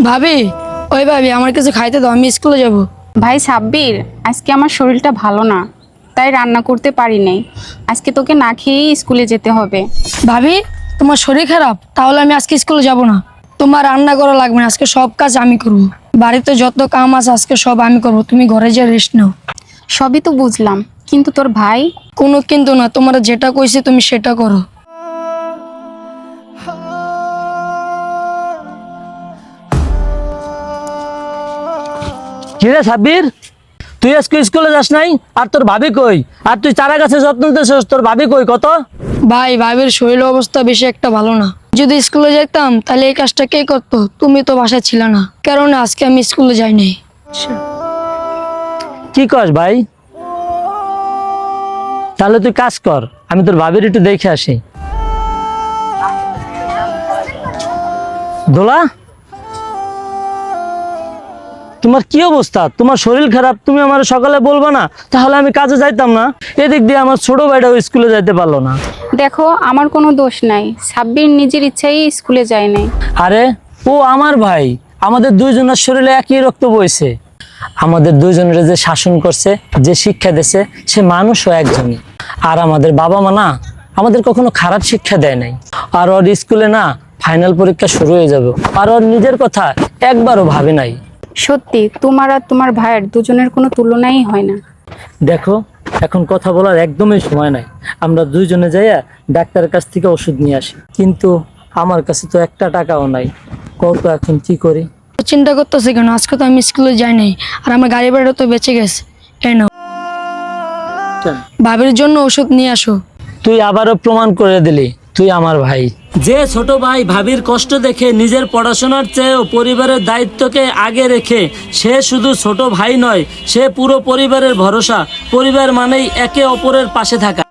ভাবি, ওই ভাবি আমার কিছু খাইতে দাও, আমি স্কুলে যাব। ভাই সাব্বির, আজকে আমার শরীরটা ভালো না, তাই রান্না করতে পারি নাই। আজকে তোকে না খেয়েই স্কুলে যেতে হবে। ভাবি, তোমার শরীর খারাপ? তাহলে আমি আজকে স্কুলে যাব না। তোমার রান্না করা লাগবে না, আজকে সব কাজ আমি করব। বাড়িতে যত কাম আছে আজকে সব আমি করব, তুমি ঘরে যে রেস্ট নাও। সবই তো বুঝলাম, কিন্তু তোর ভাই? কোনো কিন্তু না, তোমার যেটা কইছে তুমি সেটা করো। কিরে সাব্বির, তুই আজকে স্কুলে যাস নাই? আর তোর ভাবি কই? আর তুই চারা গাছে যত্ন নিতেছিস, তোর ভাবি কই কত? ভাই, ভাবির শরীর অবস্থা বেশি একটা ভালো না। যদি স্কুলে যেতাম তাহলে এই কাজটা কে করতো? তুমি তো বাসায় ছিল না, কারণ আজকে আমি স্কুলে যাই নাই। কি কস ভাই? তাহলে তুই কাজ কর, আমি তোর ভাবির একটু দেখে আসি। দোলা, তোমার কি অবস্থা? তোমার শরীর খারাপ, তুমি আমার সকালে বলবো না? তাহলে আমি কাজে যাইতাম না। এদিক দিয়ে আমার ছোট ভাইটাও স্কুলে যাইতে পারলো না। দেখো, আমার কোনো দোষ নাই, সাব্বির নিজের ইচ্ছাই স্কুলে যায় নাই। আরে ও আমার ভাই, আমাদের দুইজনের শরীরে একই রক্ত বইছে। আমাদের দুইজনের যে শাসন করছে, যে শিক্ষা দিয়েছে, সে মানুষও একজনই। আর আমাদের বাবা মা না আমাদের কখনো খারাপ শিক্ষা দেয় নাই। আর ওর স্কুলে না ফাইনাল পরীক্ষা শুরু হয়ে যাবে, আর ওর নিজের কথা একবারও ভাবে নাই। সত্যি, তোমার আর তোমার ভাইয়ের দুজনের কোনো তুলনাই হয় না। দেখো, এখন কথা বলার একদমই সময় নাই। আমরা দুইজনে যাইয়া ডাক্তারের কাছ থেকে ওষুধ নিয়ে আসি, কিন্তু আমার কাছে তো একটা টাকাও নাই। কত এখন কি করি? চিন্তা করতেছে কেন? আজকে তো আমি স্কুলে যাই নাই, আর আমার গাড়ি ভাড়া তো বেঁচে গেছে। এই নাও, ভাবির জন্য ওষুধ নিয়ে আসো। তুই আবারও প্রমাণ করে দিলি তুই আমার ভাই। যে ছোট ভাই ভাবির কষ্ট দেখে নিজের পড়াশোনার চেয়েও পরিবারের দায়িত্বকে আগে রেখে, সে শুধু ছোট ভাই নয়, সে পুরো পরিবারের ভরসা। পরিবার মানেই একে অপরের পাশে থাকা।